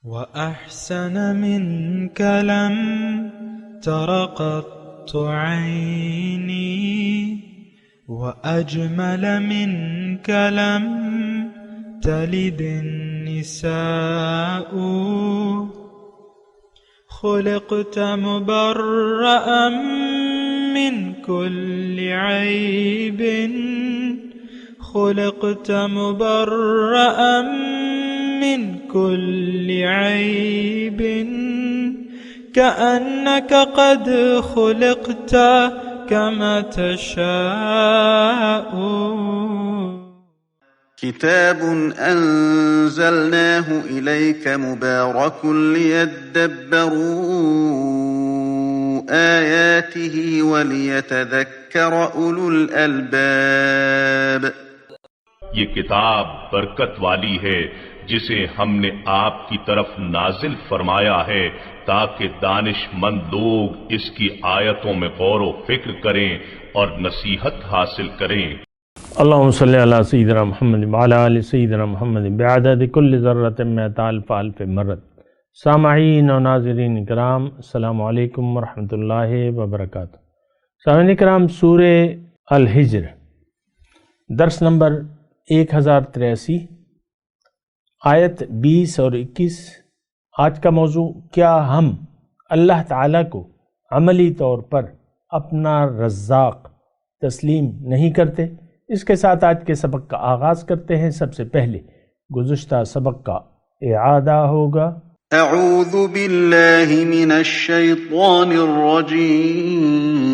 وأحسن منك لم تر قط عيني وأجمل منك لم تلد النساء خلقت مبرأ من كل عيب خلقت مبرأ من كل عيب كأنك قد خلقت كما تشاء. كتاب أنزلناه إليك مبارك ليدبروا آياته وليتذكر أولو الألباب. یہ کتاب برکت والی ہے جسے ہم نے آپ کی طرف نازل فرمایا ہے تاکہ دانش مند لوگ اس کی آیتوں میں غور و فکر کریں اور نصیحت حاصل کریں. اللہم صلی علی سیدنا محمد وعلی آل سیدنا محمد بعدد کل ذرۃ مئۃ الف الف مرۃ. سامعین و ناظرین کرام، السلام علیکم ورحمۃ اللہ وبرکاتہ. سامعین کرام، سورہ الحجر درس نمبر 1083 آیت 20 اور 21. آج کا موضوع، کیا ہم اللہ تعالیٰ کو عملی طور پر اپنا رزاق تسلیم نہیں کرتے؟ اس کے ساتھ آج کے سبق کا آغاز کرتے ہیں. سب سے پہلے گزشتہ سبق کا اعادہ ہوگا. اعوذ باللہ من الشیطان الرجیم.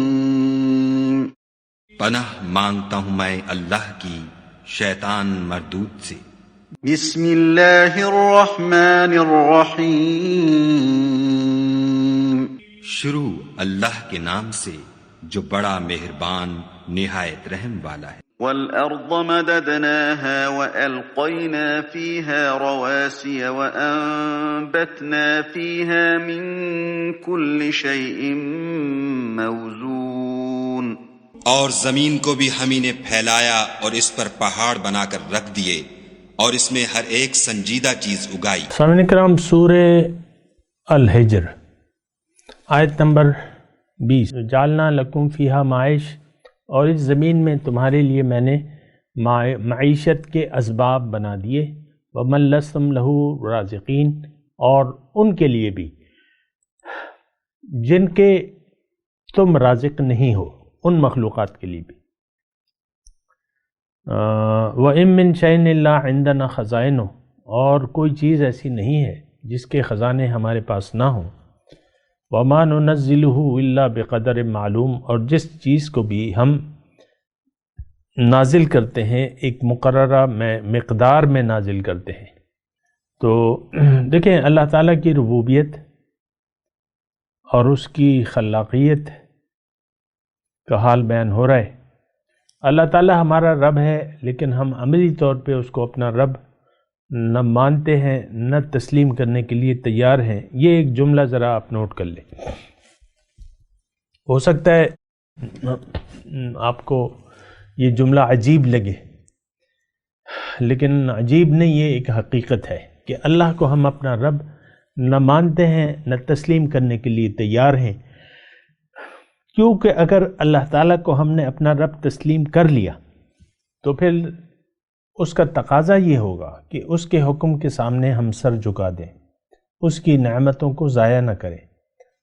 پناہ مانگتا ہوں میں اللہ کی شیطان مردود سے. بسم اللہ الرحمن الرحیم. شروع اللہ کے نام سے جو بڑا مہربان نہایت رحم والا ہے. والأرض مددناها وألقينا فيها رواسي وأنبتنا فيها من كل شيء موزون. اور زمین کو بھی ہم نے پھیلایا اور اس پر پہاڑ بنا کر رکھ دیے اور اس میں ہر ایک سنجیدہ چیز اگائی. سامعین کرام، سورہ الحجر آیت نمبر 20. جعلنا لکم فیہا معیش، اور اس زمین میں تمہارے لیے میں نے معیشت کے اسباب بنا دیے. وَمَن لَّسْتُمْ لَهُ رَازِقِينَ، اور ان کے لیے بھی جن کے تم رازق نہیں ہو، ان مخلوقات کے لیے بھی. وَإِن مِّن شَيْءٍ إِلَّا عِندَنَا خَزَائِنُهُ، اور کوئی چیز ایسی نہیں ہے جس کے خزانے ہمارے پاس نہ ہوں. وَمَا نُنَزِّلُهُ إِلَّا بِقَدَرٍ معلوم، اور جس چیز کو بھی ہم نازل کرتے ہیں ایک مقررہ مقدار میں نازل کرتے ہیں. تو دیکھیں، اللہ تعالیٰ کی ربوبیت اور اس کی خلاقیت کا حال بیان ہو رہا ہے. اللہ تعالیٰ ہمارا رب ہے، لیکن ہم عملی طور پہ اس کو اپنا رب نہ مانتے ہیں، نہ تسلیم کرنے کے لیے تیار ہیں. یہ ایک جملہ ذرا آپ نوٹ کر لیں. ہو سکتا ہے آپ کو یہ جملہ عجیب لگے، لیکن عجیب نہیں، یہ ایک حقیقت ہے کہ اللہ کو ہم اپنا رب نہ مانتے ہیں، نہ تسلیم کرنے کے لیے تیار ہیں. کیونکہ اگر اللہ تعالیٰ کو ہم نے اپنا رب تسلیم کر لیا تو پھر اس کا تقاضا یہ ہوگا کہ اس کے حکم کے سامنے ہم سر جھکا دیں، اس کی نعمتوں کو ضائع نہ کریں.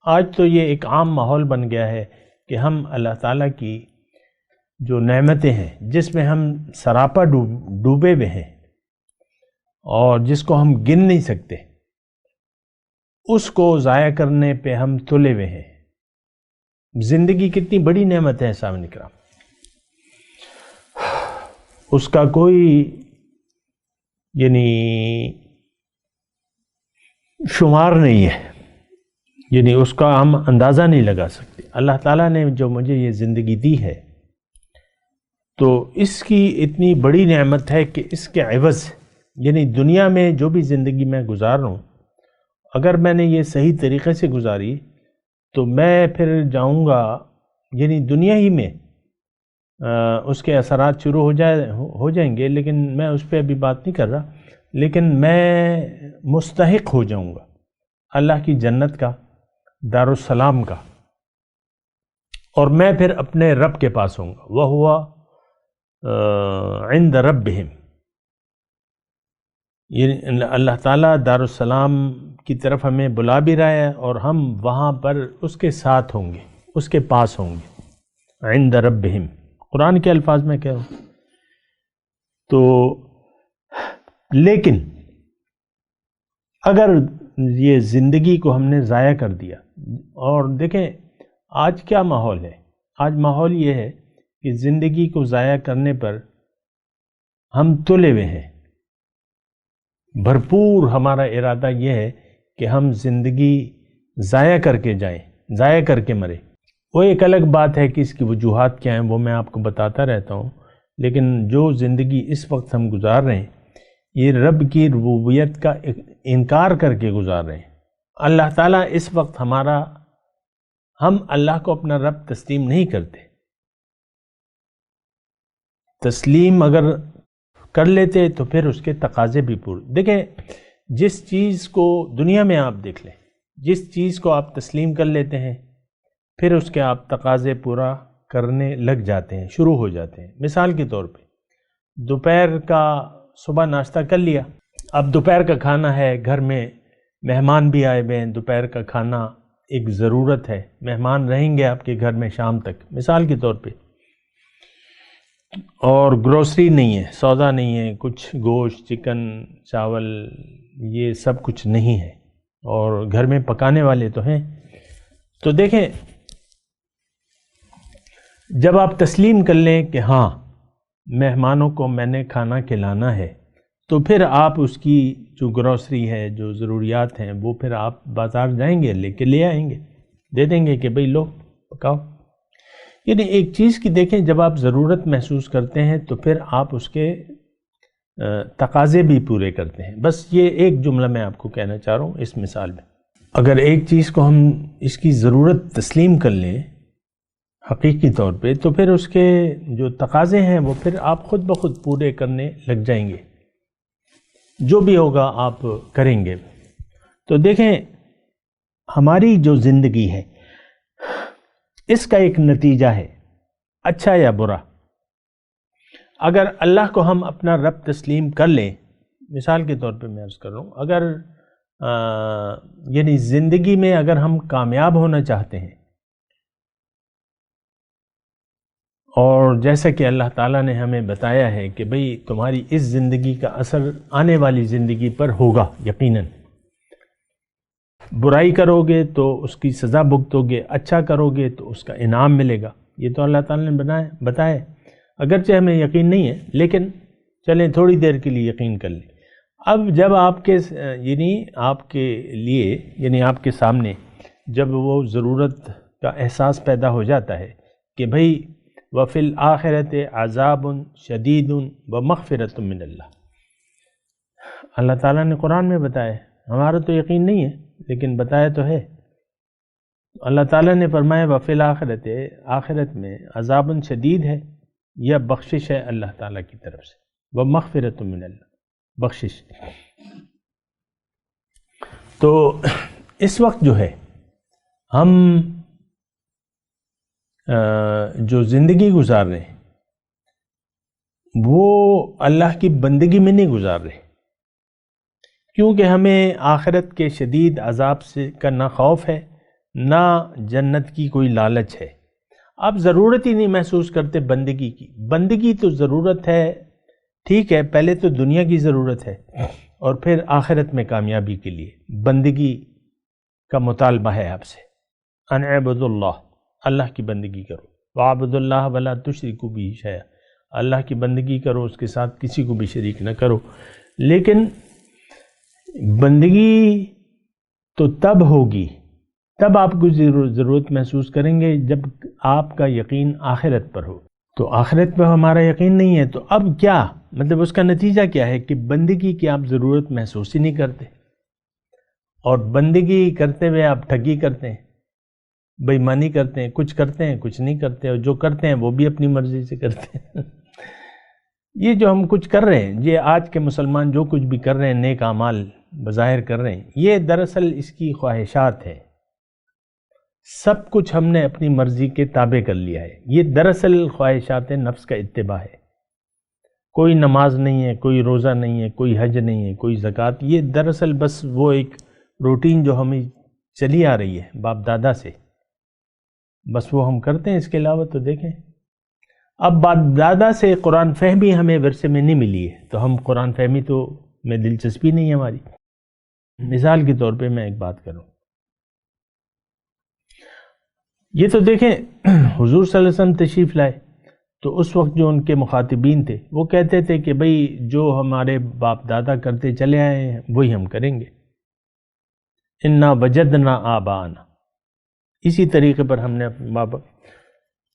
آج تو یہ ایک عام ماحول بن گیا ہے کہ ہم اللہ تعالیٰ کی جو نعمتیں ہیں، جس میں ہم سراپا ڈوبے ہوئے ہیں اور جس کو ہم گن نہیں سکتے، اس کو ضائع کرنے پہ ہم تلے ہوئے ہیں. زندگی کتنی بڑی نعمت ہے سامنے کرام، اس کا کوئی شمار نہیں ہے، اس کا ہم اندازہ نہیں لگا سکتے. اللہ تعالیٰ نے جو مجھے یہ زندگی دی ہے تو اس کی اتنی بڑی نعمت ہے کہ اس کے عوض دنیا میں جو بھی زندگی میں گزار رہا ہوں، اگر میں نے یہ صحیح طریقے سے گزاری تو میں پھر جاؤں گا دنیا ہی میں اس کے اثرات شروع ہو جائیں گے، لیکن میں اس پہ ابھی بات نہیں کر رہا. لیکن میں مستحق ہو جاؤں گا اللہ کی جنت کا، دارالسلام کا، اور میں پھر اپنے رب کے پاس ہوں گا۔ وَهُوَ عِنْدَ رَبِّهِمْ، یہ اللہ تعالیٰ دارالسلام کی طرف ہمیں بلا بھی رہا ہے اور ہم وہاں پر اس کے ساتھ ہوں گے، اس کے پاس ہوں گے۔ عند ربہم، قرآن کے الفاظ میں کہہ رہا ہوں۔ تو لیکن اگر یہ زندگی کو ہم نے ضائع کر دیا، اور دیکھیں آج کیا ماحول ہے، آج ماحول یہ ہے کہ زندگی کو ضائع کرنے پر ہم تلے ہوئے ہیں، بھرپور ہمارا ارادہ یہ ہے کہ ہم زندگی ضائع کر کے جائیں، ضائع کر کے مریں۔ وہ ایک الگ بات ہے کہ اس کی وجوہات کیا ہیں، وہ میں آپ کو بتاتا رہتا ہوں، لیکن جو زندگی اس وقت ہم گزار رہے ہیں یہ رب کی ربوبیت کا انکار کر کے گزار رہے ہیں۔ اللہ تعالیٰ اس وقت ہم اللہ کو اپنا رب تسلیم نہیں کرتے۔ تسلیم اگر کر لیتے تو پھر اس کے تقاضے بھی پورے۔ دیکھیں جس چیز کو دنیا میں آپ دیکھ لیں، جس چیز کو آپ تسلیم کر لیتے ہیں پھر اس کے آپ تقاضے پورا کرنے لگ جاتے ہیں، شروع ہو جاتے ہیں۔ مثال کے طور پہ دوپہر کا صبح ناشتہ کر لیا، اب دوپہر کا کھانا ہے، گھر میں مہمان بھی آئے ہوئے ہیں، دوپہر کا کھانا ایک ضرورت ہے، مہمان رہیں گے آپ کے گھر میں شام تک مثال کے طور پہ، اور گروسری نہیں ہے، سودا نہیں ہے، کچھ گوشت، چکن، چاول، یہ سب کچھ نہیں ہے، اور گھر میں پکانے والے تو ہیں۔ تو دیکھیں جب آپ تسلیم کر لیں کہ ہاں مہمانوں کو میں نے کھانا کھلانا ہے، تو پھر آپ اس کی جو گروسری ہے، جو ضروریات ہیں، وہ پھر آپ بازار جائیں گے، لے آئیں گے، دے دیں گے کہ بھئی لو پکاؤ۔ یعنی ایک چیز کی دیکھیں جب آپ ضرورت محسوس کرتے ہیں تو پھر آپ اس کے تقاضے بھی پورے کرتے ہیں۔ بس یہ ایک جملہ میں آپ کو کہنا چاہ رہا ہوں اس مثال میں۔ اگر ایک چیز کو ہم اس کی ضرورت تسلیم کر لیں حقیقی طور پہ، تو پھر اس کے جو تقاضے ہیں وہ پھر آپ خود بخود پورے کرنے لگ جائیں گے، جو بھی ہوگا آپ کریں گے۔ تو دیکھیں ہماری جو زندگی ہے اس کا ایک نتیجہ ہے، اچھا یا برا۔ اگر اللہ کو ہم اپنا رب تسلیم کر لیں، مثال کے طور پہ میں عرض کر رہا ہوں، اگر یعنی زندگی میں اگر ہم کامیاب ہونا چاہتے ہیں، اور جیسا کہ اللہ تعالیٰ نے ہمیں بتایا ہے کہ بھئی تمہاری اس زندگی کا اثر آنے والی زندگی پر ہوگا یقیناً، برائی کرو گے تو اس کی سزا بھگتو گے، اچھا کرو گے تو اس کا انعام ملے گا، یہ تو اللہ تعالیٰ نے بتایا۔ اگرچہ ہمیں یقین نہیں ہے لیکن چلیں تھوڑی دیر کے لیے یقین کر لیں۔ اب جب آپ کے لیے آپ کے سامنے جب وہ ضرورت کا احساس پیدا ہو جاتا ہے کہ بھئی وَفِي الْآخِرَةِ عَذَابٌ شَدِيدٌ وَمَغْفِرَةٌ مِّنَ اللَّهِ، اللہ تعالیٰ نے قرآن میں بتایا ہے، ہمارا تو یقین نہیں ہے لیکن بتایا تو ہے۔ اللہ تعالیٰ نے فرمایا وَفِي الْآخِرَةِ، آخرت میں عذاب شدید ہے، یہ بخشش ہے اللہ تعالیٰ کی طرف سے، وَمَغْفِرَةٌ مِّنَ اللَّهِ، بخشش۔ تو اس وقت جو ہے ہم جو زندگی گزار رہے ہیں وہ اللہ کی بندگی میں نہیں گزار رہے، کیونکہ ہمیں آخرت کے شدید عذاب سے کا نہ خوف ہے نہ جنت کی کوئی لالچ ہے۔ آپ ضرورت ہی نہیں محسوس کرتے بندگی کی۔ بندگی تو ضرورت ہے، ٹھیک ہے، پہلے تو دنیا کی ضرورت ہے اور پھر آخرت میں کامیابی کے لیے بندگی کا مطالبہ ہے آپ سے۔ ان اعبدوا اللہ، اللہ کی بندگی کرو، وَاعْبُدُوا اللَّهَ وَلَا تُشْرِكُوا بِهِ شَيْئًا، اللہ کی بندگی کرو، اس کے ساتھ کسی کو بھی شریک نہ کرو۔ لیکن بندگی تو تب ہوگی، تب آپ کو ضرورت محسوس کریں گے جب آپ کا یقین آخرت پر ہو۔ تو آخرت پہ ہمارا یقین نہیں ہے تو اب کیا مطلب اس کا نتیجہ کیا ہے کہ بندگی کی آپ ضرورت محسوس ہی نہیں کرتے، اور بندگی کرتے ہوئے آپ ٹھگی کرتے ہیں، بے ایمانی کرتے ہیں، کچھ کرتے ہیں کچھ نہیں کرتے، اور جو کرتے ہیں وہ بھی اپنی مرضی سے کرتے ہیں۔ یہ جو ہم کچھ کر رہے ہیں، یہ آج کے مسلمان جو کچھ بھی کر رہے ہیں، نیک اعمال بظاہر کر رہے ہیں، یہ دراصل اس کی خواہشات ہے. سب کچھ ہم نے اپنی مرضی کے تابع کر لیا ہے. یہ دراصل خواہشات نفس کا اتباع ہے. کوئی نماز نہیں ہے، کوئی روزہ نہیں ہے، کوئی حج نہیں ہے، کوئی زکوٰۃ. یہ دراصل بس وہ ایک روٹین جو ہمیں چلی آ رہی ہے باپ دادا سے، بس وہ ہم کرتے ہیں. اس کے علاوہ تو دیکھیں، اب باپ دادا سے قرآن فہمی ہمیں ورثے میں نہیں ملی ہے، تو ہم قرآن فہمی تو میں دلچسپی نہیں ہے ہماری. مثال کے طور پہ میں ایک بات کروں، یہ تو دیکھیں حضور صلی اللہ علیہ وسلم تشریف لائے تو اس وقت جو ان کے مخاطبین تھے وہ کہتے تھے کہ بھئی جو ہمارے باپ دادا کرتے چلے آئے ہیں وہی ہم کریں گے. انا وجدنا آبانا، اسی طریقے پر ہم نے اپنے باپ.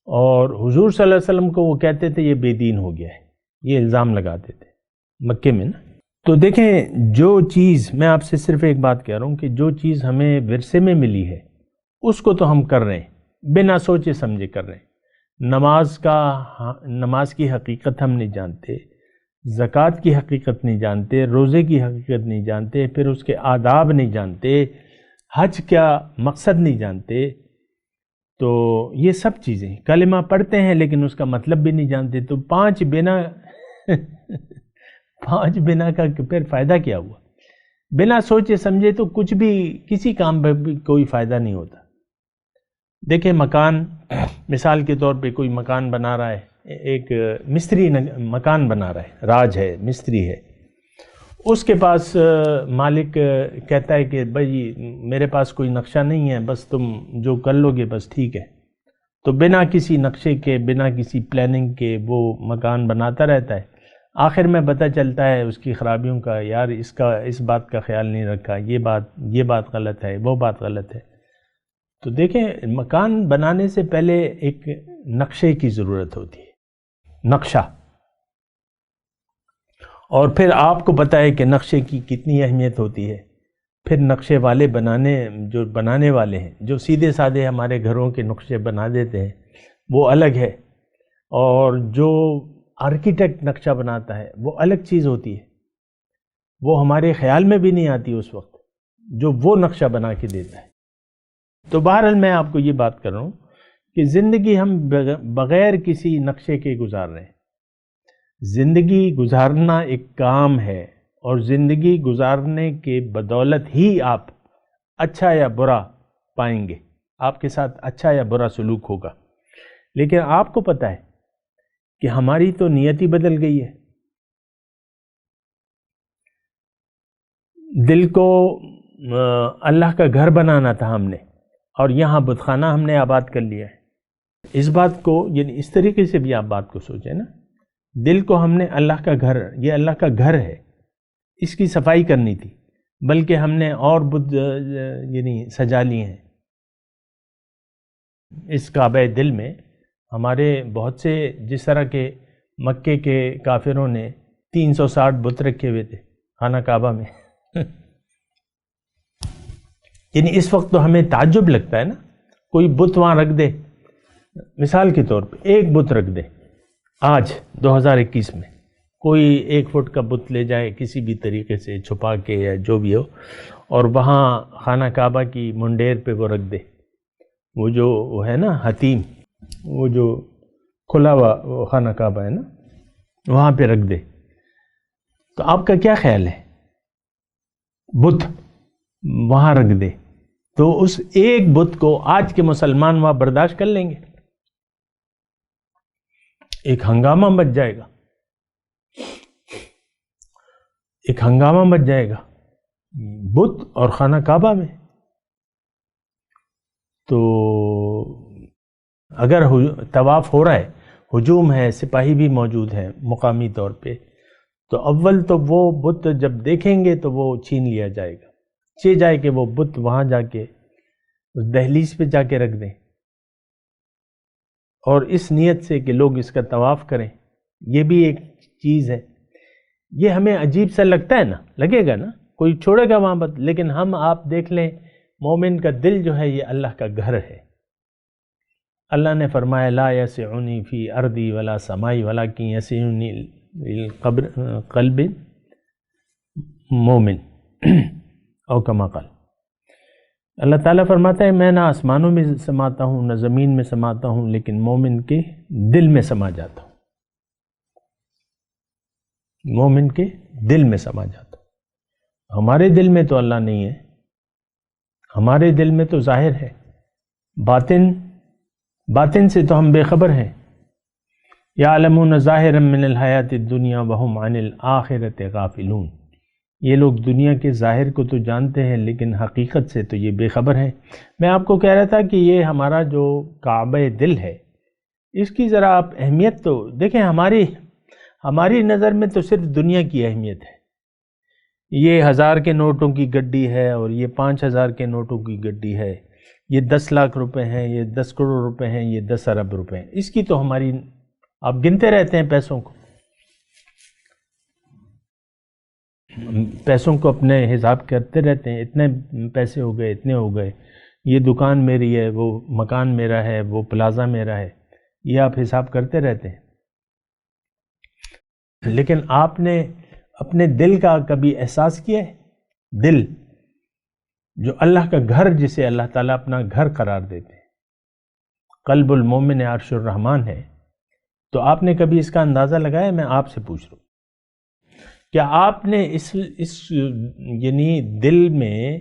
اور حضور صلی اللہ علیہ وسلم کو وہ کہتے تھے یہ بے دین ہو گیا ہے، یہ الزام لگاتے تھے مکے میں نا. تو دیکھیں جو چیز، میں آپ سے صرف ایک بات کہہ رہا ہوں کہ جو چیز ہمیں ورثے میں ملی ہے اس کو تو ہم کر رہے ہیں، بنا سوچے سمجھے کر رہے ہیں. نماز کی حقیقت ہم نہیں جانتے، زکوٰۃ کی حقیقت نہیں جانتے، روزے کی حقیقت نہیں جانتے، پھر اس کے آداب نہیں جانتے، حج کیا مقصد نہیں جانتے. تو یہ سب چیزیں، کلمہ پڑھتے ہیں لیکن اس کا مطلب بھی نہیں جانتے. تو پانچ بنا کا پھر فائدہ کیا ہوا؟ بنا سوچے سمجھے تو کچھ بھی، کسی کام پہ بھی کوئی فائدہ نہیں ہوتا. دیکھیں مکان، مثال کے طور پہ کوئی مکان بنا رہا ہے، ایک مستری مکان بنا رہا ہے، راج ہے، مستری ہے. اس کے پاس مالک کہتا ہے کہ بھائی میرے پاس کوئی نقشہ نہیں ہے، بس تم جو کر لو گے بس ٹھیک ہے. تو بنا کسی نقشے کے، بنا کسی پلاننگ کے وہ مکان بناتا رہتا ہے. آخر میں پتہ چلتا ہے اس کی خرابیوں کا، یار اس بات کا خیال نہیں رکھا، یہ بات غلط ہے، وہ بات غلط ہے. تو دیکھیں مکان بنانے سے پہلے ایک نقشے کی ضرورت ہوتی ہے، نقشہ. اور پھر آپ کو پتہ ہے کہ نقشے کی کتنی اہمیت ہوتی ہے. پھر نقشے والے بنانے والے ہیں، جو سیدھے سادھے ہمارے گھروں کے نقشے بنا دیتے ہیں وہ الگ ہے، اور جو آرکیٹیکٹ نقشہ بناتا ہے وہ الگ چیز ہوتی ہے. وہ ہمارے خیال میں بھی نہیں آتی اس وقت جو وہ نقشہ بنا کے دیتا ہے. تو بہرحال میں آپ کو یہ بات کر رہا ہوں کہ زندگی ہم بغیر کسی نقشے کے گزار رہے ہیں. زندگی گزارنا ایک کام ہے، اور زندگی گزارنے کے بدولت ہی آپ اچھا یا برا پائیں گے، آپ کے ساتھ اچھا یا برا سلوک ہوگا. لیکن آپ کو پتہ ہے کہ ہماری تو نیت ہی بدل گئی ہے. دل کو اللہ کا گھر بنانا تھا ہم نے، اور یہاں بت خانہ ہم نے آباد کر لیا ہے. اس بات کو، یعنی اس طریقے سے بھی آپ بات کو سوچیں نا، دل کو ہم نے اللہ کا گھر، یہ اللہ کا گھر ہے، اس کی صفائی کرنی تھی، بلکہ ہم نے اور بت یعنی سجا لیے ہیں. اس کعبہ دل میں ہمارے بہت سے، جس طرح کے مکے کے کافروں نے 360 بت رکھے ہوئے تھے خانہ کعبہ میں. یعنی اس وقت تو ہمیں تعجب لگتا ہے نا، کوئی بت وہاں رکھ دے، مثال کے طور پہ ایک بت رکھ دے آج 2021 میں، کوئی 1 فٹ کا بت لے جائے کسی بھی طریقے سے چھپا کے یا جو بھی ہو، اور وہاں خانہ کعبہ کی منڈیر پہ وہ رکھ دے. وہ ہے نا حتیم، وہ جو کھلا ہوا وہ خانہ کعبہ ہے نا، وہاں پہ رکھ دے. تو آپ کا کیا خیال ہے؟ بت وہاں رکھ دے تو اس ایک بت کو آج کے مسلمان وہاں برداشت کر لیں گے؟ ایک ہنگامہ مچ جائے گا، ایک ہنگامہ مچ جائے گا بت اور خانہ کعبہ میں. تو اگر طواف ہو رہا ہے، ہجوم ہے، سپاہی بھی موجود ہیں مقامی طور پہ، تو اول تو وہ بت جب دیکھیں گے تو وہ چھین لیا جائے گا. چاہے جائے کہ وہ بت وہاں جا کے اس دہلیز پہ جا کے رکھ دیں، اور اس نیت سے کہ لوگ اس کا طواف کریں. یہ بھی ایک چیز ہے. یہ ہمیں عجیب سا لگتا ہے نا، لگے گا نا، کوئی چھوڑے گا وہاں بت. لیکن ہم آپ دیکھ لیں، مومن کا دل جو ہے یہ اللہ کا گھر ہے. اللہ نے فرمایا لا یسعنی فی ارضی ولا سمائی ولکن یسعنی قلب مومن او کما قال۔ اللہ تعالیٰ فرماتا ہے میں نہ آسمانوں میں سماتا ہوں نہ زمین میں سماتا ہوں، لیکن مومن کے دل میں سما جاتا ہوں، مومن کے دل میں سما جاتا ہوں۔ ہمارے دل میں تو اللہ نہیں ہے، ہمارے دل میں تو ظاہر ہے، باطن سے تو ہم بے خبر ہیں۔ یعلمون ظاہرا من الحیات الدنیا وہم عن الآخرۃ غافلون، یہ لوگ دنیا کے ظاہر کو تو جانتے ہیں لیکن حقیقت سے تو یہ بے خبر ہیں۔ میں آپ کو کہہ رہا تھا کہ یہ ہمارا جو کعبہ دل ہے، اس کی ذرا آپ اہمیت تو دیکھیں۔ ہماری نظر میں تو صرف دنیا کی اہمیت ہے، یہ 1000 کے نوٹوں کی گڈی ہے اور یہ 5000 کے نوٹوں کی گڈی ہے، یہ 10 لاکھ روپے ہیں، یہ 10 کروڑ روپے ہیں، یہ 10 ارب روپے ہیں۔ اس کی تو ہماری آپ گنتے رہتے ہیں پیسوں کو اپنے حساب کرتے رہتے ہیں، اتنے پیسے ہو گئے، اتنے ہو گئے، یہ دکان میری ہے، وہ مکان میرا ہے، وہ پلازا میرا ہے، یہ آپ حساب کرتے رہتے ہیں۔ لیکن آپ نے اپنے دل کا کبھی احساس کیا ہے؟ دل جو اللہ کا گھر، جسے اللہ تعالیٰ اپنا گھر قرار دیتے ہیں، قلب المومن عرش الرحمن ہے، تو آپ نے کبھی اس کا اندازہ لگایا؟ میں آپ سے پوچھ رہا ہوں، کیا آپ نے اس یعنی دل میں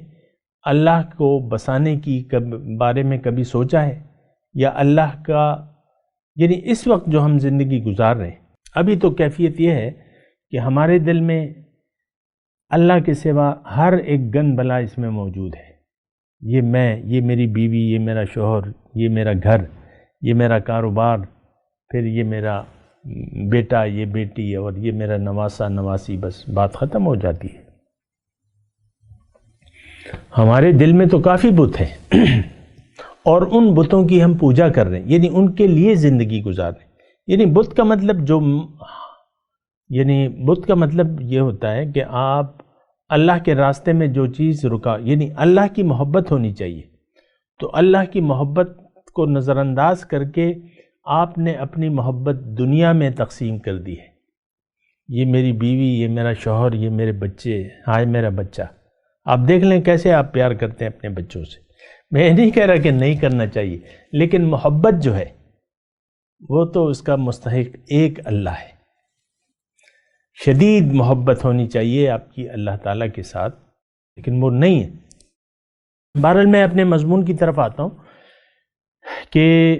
اللہ کو بسانے کی بارے میں کبھی سوچا ہے؟ یا اللہ کا یعنی اس وقت جو ہم زندگی گزار رہے ہیں، ابھی تو کیفیت یہ ہے کہ ہمارے دل میں اللہ کے سوا ہر ایک گن بلا اس میں موجود ہے۔ یہ میں، یہ میری بیوی، یہ میرا شوہر، یہ میرا گھر، یہ میرا کاروبار، پھر یہ میرا بیٹا، یہ بیٹی، اور یہ میرا نواسا نواسی، بس بات ختم ہو جاتی ہے۔ ہمارے دل میں تو کافی بت ہیں اور ان بتوں کی ہم پوجا کر رہے ہیں، یعنی ان کے لیے زندگی گزار رہے ہیں۔ یعنی بت کا مطلب یہ ہوتا ہے کہ آپ اللہ کے راستے میں جو چیز رکا، یعنی اللہ کی محبت ہونی چاہیے، تو اللہ کی محبت کو نظر انداز کر کے آپ نے اپنی محبت دنیا میں تقسیم کر دی ہے۔ یہ میری بیوی، یہ میرا شوہر، یہ میرے بچے، ہائے میرا بچہ۔ آپ دیکھ لیں کیسے آپ پیار کرتے ہیں اپنے بچوں سے۔ میں نہیں کہہ رہا کہ نہیں کرنا چاہیے، لیکن محبت جو ہے وہ تو اس کا مستحق ایک اللہ ہے۔ شدید محبت ہونی چاہیے آپ کی اللہ تعالیٰ کے ساتھ، لیکن وہ نہیں ہے۔ بہرحال میں اپنے مضمون کی طرف آتا ہوں کہ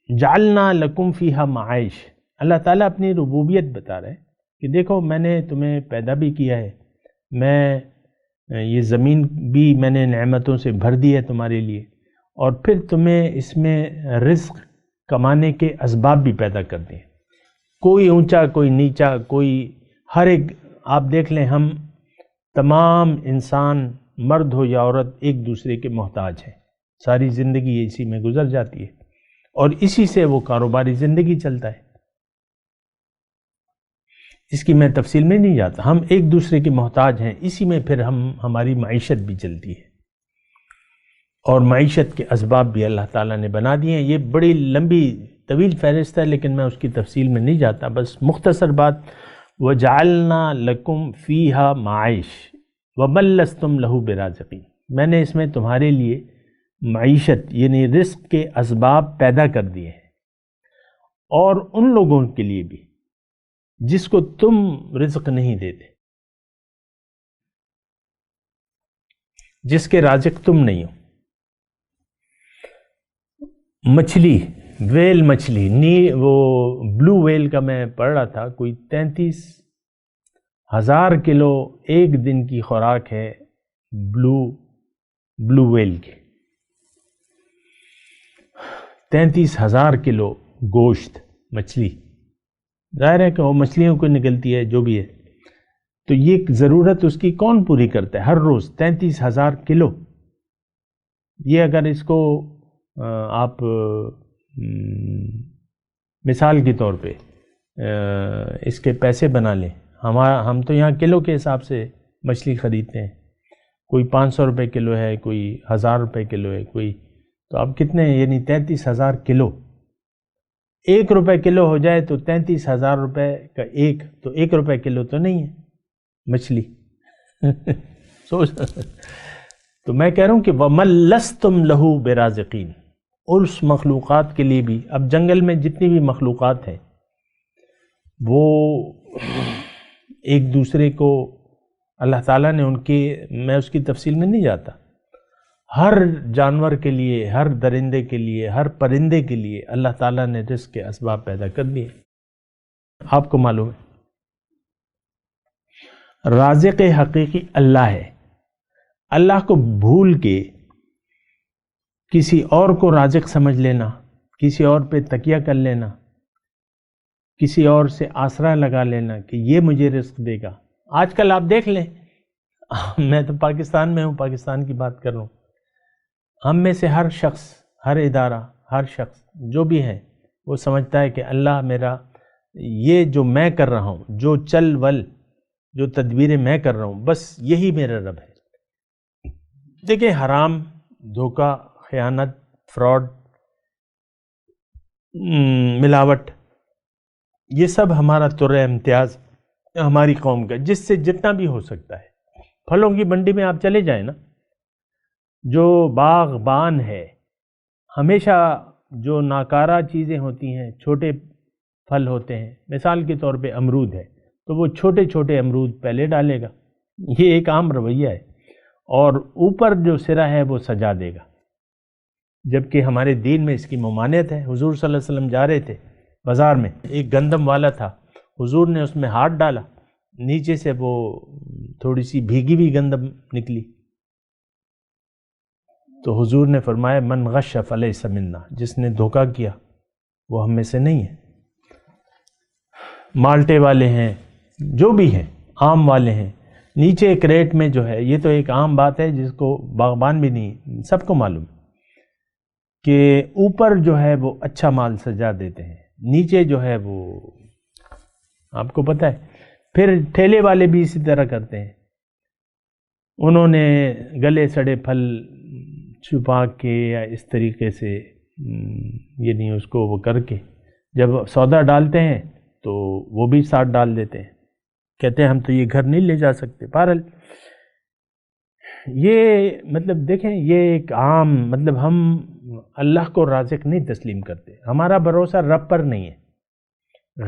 جعلنا لکم فیہا معائش۔ اللہ تعالیٰ اپنی ربوبیت بتا رہے ہیں کہ دیکھو میں نے تمہیں پیدا بھی کیا ہے، میں یہ زمین بھی میں نے نعمتوں سے بھر دی ہے تمہارے لیے، اور پھر تمہیں اس میں رزق کمانے کے اسباب بھی پیدا کر دیے، کوئی اونچا کوئی نیچا، کوئی ہر ایک۔ آپ دیکھ لیں ہم تمام انسان، مرد ہو یا عورت، ایک دوسرے کے محتاج ہیں، ساری زندگی اسی میں گزر جاتی ہے اور اسی سے وہ کاروباری زندگی چلتا ہے۔ اس کی میں تفصیل میں نہیں جاتا، ہم ایک دوسرے کے محتاج ہیں، اسی میں پھر ہماری معیشت بھی چلتی ہے، اور معیشت کے اسباب بھی اللہ تعالیٰ نے بنا دیے ہیں۔ یہ بڑی لمبی طویل فہرست ہے، لیکن میں اس کی تفصیل میں نہیں جاتا، بس مختصر بات، وَجَعَلْنَا لَكُمْ فِيهَا مَعَائِشَ وَمَن لَّسْتُمْ لَهُ بِرَازِقِينَ، میں نے اس میں تمہارے لیے معیشت یعنی رزق کے اسباب پیدا کر دیے ہیں، اور ان لوگوں کے لیے بھی جس کو تم رزق نہیں دیتے، جس کے رازق تم نہیں ہو۔ مچھلی، ویل مچھلی، وہ بلو ویل کا میں پڑھ رہا تھا، کوئی 33,000 کلو ایک دن کی خوراک ہے بلو ویل کی، 33,000 کلو گوشت مچھلی۔ ظاہر ہے کہ وہ مچھلیوں کو نکلتی ہے جو بھی ہے، تو یہ ضرورت اس کی کون پوری کرتا ہے؟ ہر روز 33,000 کلو۔ یہ اگر اس کو آپ مثال کے طور پہ اس کے پیسے بنا لیں، ہم تو یہاں کلو کے حساب سے مچھلی خریدتے ہیں، کوئی 500 روپے کلو ہے، کوئی 1000 روپے کلو ہے، کوئی، تو اب کتنے، یعنی 33,000 کلو 1 روپے کلو ہو جائے تو 33,000 روپے کا ایک، تو 1 روپے کلو تو نہیں ہے مچھلی سوچ تو میں کہہ رہا ہوں کہ وَمَن لَسْتُمْ لَهُ بِرَازِقِينَ، اس مخلوقات کے لیے بھی، اب جنگل میں جتنی بھی مخلوقات ہیں وہ ایک دوسرے کو اللہ تعالیٰ نے ان کی، میں اس کی تفصیل میں نہیں جاتا، ہر جانور کے لیے، ہر درندے کے لیے، ہر پرندے کے لیے اللہ تعالیٰ نے رزق کے اسباب پیدا کر دیے۔ آپ کو معلوم ہے رازق حقیقی اللہ ہے۔ اللہ کو بھول کے کسی اور کو رازق سمجھ لینا، کسی اور پہ تکیہ کر لینا، کسی اور سے آسرا لگا لینا کہ یہ مجھے رزق دے گا۔ آج کل آپ دیکھ لیں، میں تو پاکستان میں ہوں، پاکستان کی بات کر رہا ہوں، ہم میں سے ہر شخص، ہر ادارہ، ہر شخص جو بھی ہے وہ سمجھتا ہے کہ اللہ میرا، یہ جو میں کر رہا ہوں، جو چل ول، جو تدبیریں میں کر رہا ہوں، بس یہی میرا رب ہے۔ دیکھیں حرام، دھوکہ، خیانت، فراڈ، ملاوٹ، یہ سب ہمارا طرح امتیاز ہماری قوم کا، جس سے جتنا بھی ہو سکتا ہے۔ پھلوں کی منڈی میں آپ چلے جائیں نا، جو باغبان ہے، ہمیشہ جو ناکارہ چیزیں ہوتی ہیں، چھوٹے پھل ہوتے ہیں، مثال کے طور پہ امرود ہے تو وہ چھوٹے چھوٹے امرود پہلے ڈالے گا، یہ ایک عام رویہ ہے، اور اوپر جو سرا ہے وہ سجا دے گا، جبکہ ہمارے دین میں اس کی ممانعت ہے۔ حضور صلی اللہ علیہ وسلم جا رہے تھے بازار میں، ایک گندم والا تھا، حضور نے اس میں ہاتھ ڈالا، نیچے سے وہ تھوڑی سی بھیگی ہوئی گندم نکلی، تو حضور نے فرمایا من غش فلیس منا، جس نے دھوکہ کیا وہ ہم میں سے نہیں ہے۔ مالٹے والے ہیں، جو بھی ہیں، آم والے ہیں، نیچے کریٹ میں جو ہے، یہ تو ایک عام بات ہے جس کو باغبان بھی نہیں، سب کو معلوم کہ اوپر جو ہے وہ اچھا مال سجا دیتے ہیں، نیچے جو ہے وہ آپ کو پتہ ہے۔ پھر ٹھیلے والے بھی اسی طرح کرتے ہیں، انہوں نے گلے سڑے پھل چھپا کے یا اس طریقے سے یعنی اس کو وہ کر کے جب سودا ڈالتے ہیں تو وہ بھی ساتھ ڈال دیتے ہیں، کہتے ہیں ہم تو یہ گھر نہیں لے جا سکتے۔ بہرحال یہ مطلب دیکھیں، یہ ایک عام مطلب ہم اللہ کو رازق نہیں تسلیم کرتے، ہمارا بھروسہ رب پر نہیں ہے،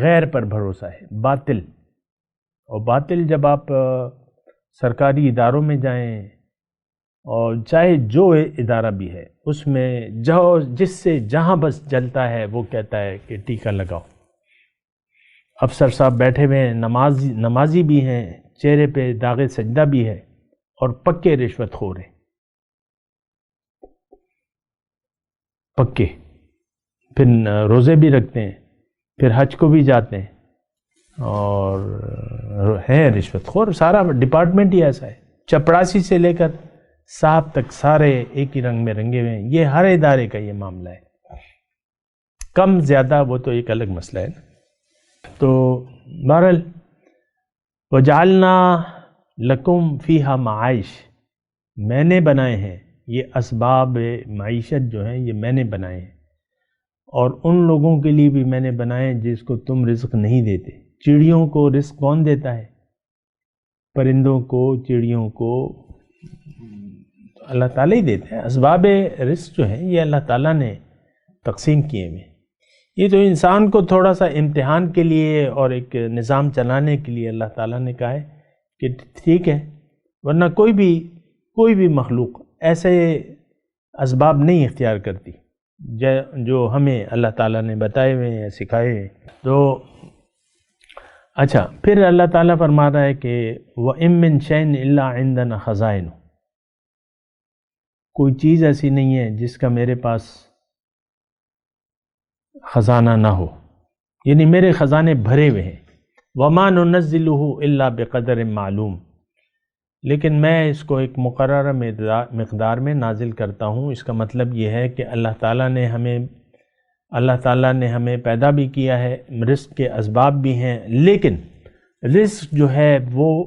غیر پر بھروسہ ہے، باطل۔ اور باطل جب آپ سرکاری اداروں میں جائیں اور چاہے جو ادارہ بھی ہے، اس میں جس سے جہاں بس جلتا ہے وہ کہتا ہے کہ ٹیکہ لگاؤ۔ افسر صاحب بیٹھے ہوئے ہیں، نمازی بھی ہیں، چہرے پہ داغ سجدہ بھی ہے، اور پکے رشوت خور ہیں، پکے، پھر روزے بھی رکھتے ہیں، پھر حج کو بھی جاتے ہیں، اور ہے رشوت خور۔ سارا ڈپارٹمنٹ ہی ایسا ہے، چپڑاسی سے لے کر صاحب تک سارے ایک ہی رنگ میں رنگے ہوئے ہیں۔ یہ ہر ادارے کا یہ معاملہ ہے، کم زیادہ وہ تو ایک الگ مسئلہ ہے نا۔ تو بہرحال وَجَعَلْنَا لَكُمْ فِيهَا معائش، میں نے بنائے ہیں یہ اسباب معیشت جو ہیں، یہ میں نے بنائے ہیں، اور ان لوگوں کے لیے بھی میں نے بنائے جس کو تم رزق نہیں دیتے۔ چڑیوں کو رزق کون دیتا ہے؟ پرندوں کو، چڑیوں کو اللہ تعالیٰ ہی دیتا ہے۔ اسباب رزق جو ہیں یہ اللہ تعالیٰ نے تقسیم کیے ہوئے ہیں۔ یہ تو انسان کو تھوڑا سا امتحان کے لیے اور ایک نظام چلانے کے لیے اللہ تعالیٰ نے کہا ہے کہ ٹھیک ہے، ورنہ کوئی بھی مخلوق ایسے اسباب نہیں اختیار کرتی جو ہمیں اللہ تعالیٰ نے بتائے ہوئے ہیں، سکھائے ہیں۔ تو اچھا، پھر اللہ تعالیٰ فرما رہا ہے کہ وَإِن مِّن شَيْءٍ إِلَّا عِندَنَا خَزَائِنُ، کوئی چیز ایسی نہیں ہے جس کا میرے پاس خزانہ نہ ہو، یعنی میرے خزانے بھرے ہوئے ہیں۔ وَمَا نُنَزِّلُهُ إِلَّا بِقَدَرٍ معلوم، لیکن میں اس کو ایک مقررہ مقدار میں نازل کرتا ہوں۔ اس کا مطلب یہ ہے کہ اللہ تعالیٰ نے ہمیں پیدا بھی کیا ہے، رزق کے اسباب بھی ہیں، لیکن رزق جو ہے وہ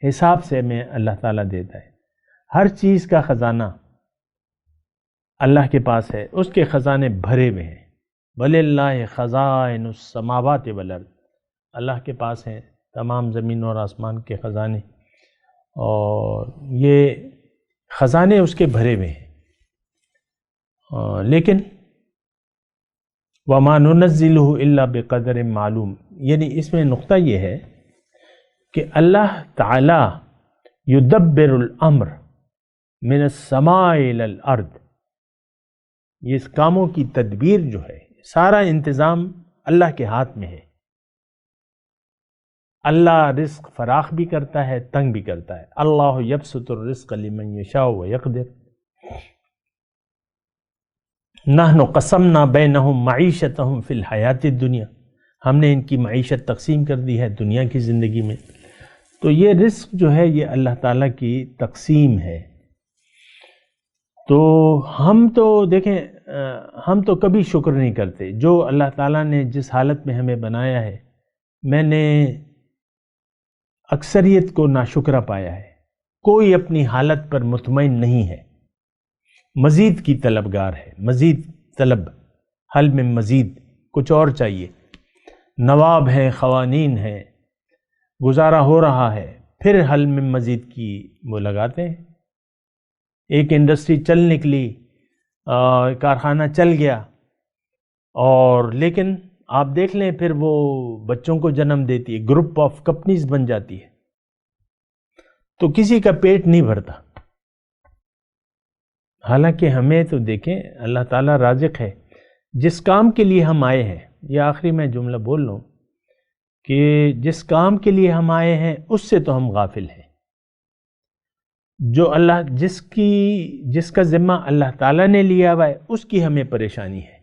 حساب سے ہمیں اللہ تعالیٰ دیتا ہے۔ ہر چیز کا خزانہ اللہ کے پاس ہے، اس کے خزانے بھرے ہوئے ہیں، وَلِلَّهِ خَزَائِنُ السَّمَاوَاتِ وَالْأَرْضِ، اللہ کے پاس ہیں تمام زمین اور آسمان کے خزانے، اور یہ خزانے اس کے بھرے ہوئے ہیں، لیکن وَمَا نُنَزِّلُهُ إِلَّا بِقَدْرٍ معلوم، یعنی اس میں نقطہ یہ ہے کہ اللہ تعالی یدبر الامر من السماء الى الارض، یہ اس کاموں کی تدبیر جو ہے، سارا انتظام اللہ کے ہاتھ میں ہے۔ اللہ رزق فراخ بھی کرتا ہے، تنگ بھی کرتا ہے۔ اللہ یبسط الرزق لمن یشاء ویقدر، نحن قسمنا بینہم معیشتہم فی الحیات الدنیا، ہم نے ان کی معیشت تقسیم کر دی ہے دنیا کی زندگی میں۔ تو یہ رزق جو ہے یہ اللہ تعالیٰ کی تقسیم ہے۔ تو ہم تو دیکھیں، ہم تو کبھی شکر نہیں کرتے جو اللہ تعالیٰ نے جس حالت میں ہمیں بنایا ہے۔ میں نے اکثریت کو ناشکرہ پایا ہے، کوئی اپنی حالت پر مطمئن نہیں ہے، مزید کی طلبگار ہے، مزید طلب، حل میں مزید کچھ اور چاہیے۔ نواب ہیں، قوانین ہیں، گزارا ہو رہا ہے، پھر حل میں مزید کی وہ لگاتے ہیں۔ ایک انڈسٹری چل نکلی، کارخانہ چل گیا، اور لیکن آپ دیکھ لیں پھر وہ بچوں کو جنم دیتی ہے، گروپ آف کمپنیز بن جاتی ہے، تو کسی کا پیٹ نہیں بھرتا۔ حالانکہ ہمیں تو دیکھیں اللہ تعالیٰ رازق ہے، جس کام کے لیے ہم آئے ہیں، یہ آخری میں جملہ بول لوں کہ جس کام کے لیے ہم آئے ہیں اس سے تو ہم غافل ہیں۔ جو اللہ جس کا ذمہ اللہ تعالیٰ نے لیا ہوا ہے اس کی ہمیں پریشانی ہے،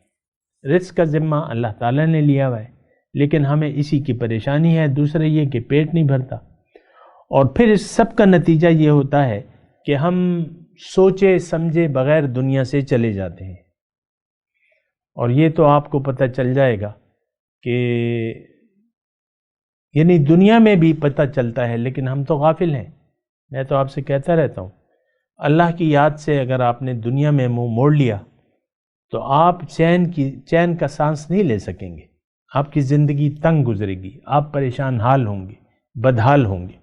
رزق کا ذمہ اللہ تعالیٰ نے لیا ہوا ہے لیکن ہمیں اسی کی پریشانی ہے۔ دوسرے یہ کہ پیٹ نہیں بھرتا، اور پھر اس سب کا نتیجہ یہ ہوتا ہے کہ ہم سوچے سمجھے بغیر دنیا سے چلے جاتے ہیں، اور یہ تو آپ کو پتہ چل جائے گا کہ یعنی دنیا میں بھی پتہ چلتا ہے، لیکن ہم تو غافل ہیں۔ میں تو آپ سے کہتا رہتا ہوں، اللہ کی یاد سے اگر آپ نے دنیا میں منہ موڑ لیا تو آپ چین کا سانس نہیں لے سکیں گے، آپ کی زندگی تنگ گزرے گی، آپ پریشان حال ہوں گے، بدحال ہوں گے۔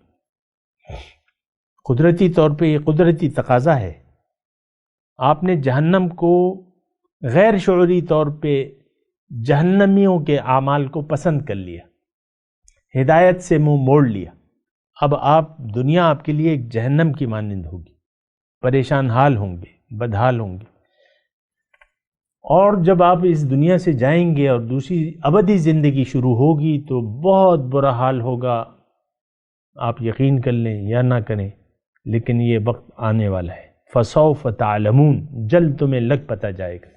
قدرتی طور پہ یہ قدرتی تقاضا ہے۔ آپ نے جہنم کو غیر شعوری طور پہ جہنمیوں کے اعمال کو پسند کر لیا، ہدایت سے منہ موڑ لیا، اب آپ دنیا آپ کے لیے ایک جہنم کی مانند ہوگی، پریشان حال ہوں گے، بدحال ہوں گے۔ اور جب آپ اس دنیا سے جائیں گے اور دوسری ابدی زندگی شروع ہوگی تو بہت برا حال ہوگا، آپ یقین کر لیں یا نہ کریں، لیکن یہ وقت آنے والا ہے۔ فَسَوْفَ تَعْلَمُونَ، جلد تمہیں لگ پتہ جائے گا۔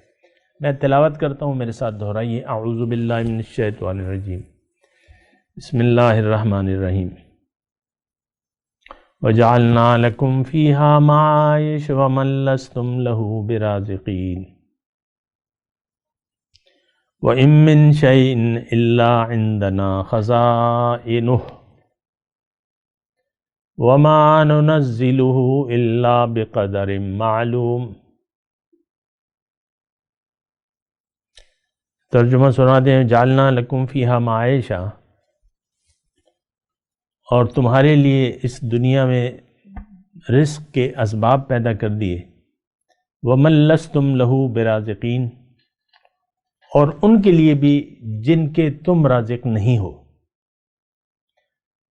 میں تلاوت کرتا ہوں، میرے ساتھ دہرائیے۔ اعوذ باللہ من الشیطان الرجیم، بسم اللہ الرحمن الرحیم۔ وَجَعَلْنَا لَكُمْ فِيهَا مَعَائِشَ وَمَن لَّسْتُمْ لَهُ بِرَازِقِينَ وَإِن مِّن شَيْءٍ إِلَّا عِندَنَا خَزَائِنُهُ وَمَا نُنَزِّلُهُ إِلَّا بِقَدَرٍ مَّعْلُومٍ۔ ترجمہ سنا دیں۔ جعلنا لکم فیہا معائشہ، اور تمہارے لیے اس دنیا میں رزق کے اسباب پیدا کر دیے، وَمَن لَّسْتُمْ لَهُ بِرَازِقِينَ، اور ان کے لیے بھی جن کے تم رازق نہیں ہو۔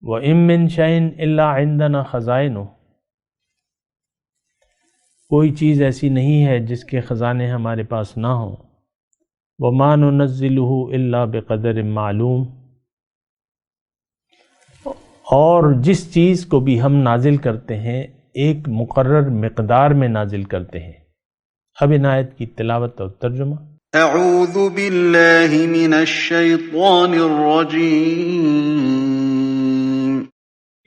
وَإِن مِّن شَيْءٍ إِلَّا عِندَنَا خَزَائِنُهُ، کوئی چیز ایسی نہیں ہے جس کے خزانے ہمارے پاس نہ ہوں۔ وَمَا نُنَزِّلُهُ إِلَّا بِقَدَرٍ مَّعْلُومٍ، اور جس چیز کو بھی ہم نازل کرتے ہیں ایک مقرر مقدار میں نازل کرتے ہیں۔ اب ان آیت کی تلاوت اور ترجمہ۔ اعوذ باللہ من الشیطان الرجیم،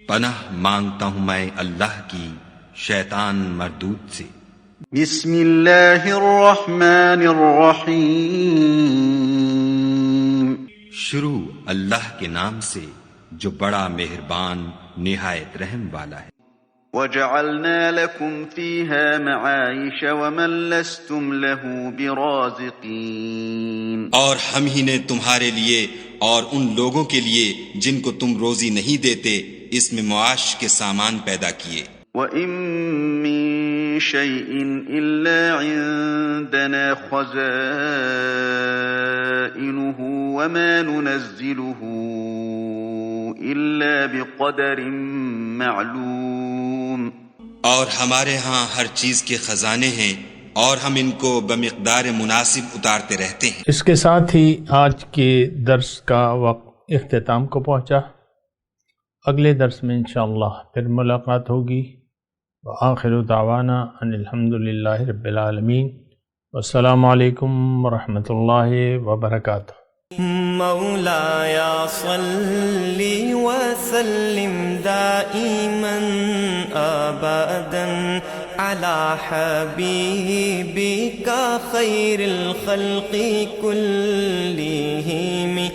پناہ مانگتا ہوں میں اللہ کی شیطان مردود سے۔ بسم اللہ الرحمن الرحیم، شروع اللہ کے نام سے جو بڑا مہربان نہایت رحم والا ہے۔ وَجَعَلْنَا لَكُمْ فِيهَا مَعَايِشَ وَمَن لَّسْتُمْ لَهُ بِرَازِقِينَ، اور ہم ہی نے تمہارے لیے اور ان لوگوں کے لیے جن کو تم روزی نہیں دیتے اس میں معاش کے سامان پیدا کیے۔ وَإِن مِّن شَيْءٍ إِلَّا عِندَنَا خَزَائِنُهُ وَمَا نُنَزِّلُهُ إِلَّا بِقَدَرٍ معلوم، اور ہمارے ہاں ہر چیز کے خزانے ہیں اور ہم ان کو بمقدار مناسب اتارتے رہتے ہیں۔ اس کے ساتھ ہی آج کے درس کا وقت اختتام کو پہنچا۔ اگلے درس میں انشاءاللہ پھر ملاقات ہوگی۔ وآخر دعوانا ان الحمدللہ رب العالمین، والسلام علیکم ورحمۃ اللہ وبرکاتہ۔ مولایا صلی وسلم دائما ابدا علی حبیبک خیر الخلق کلہم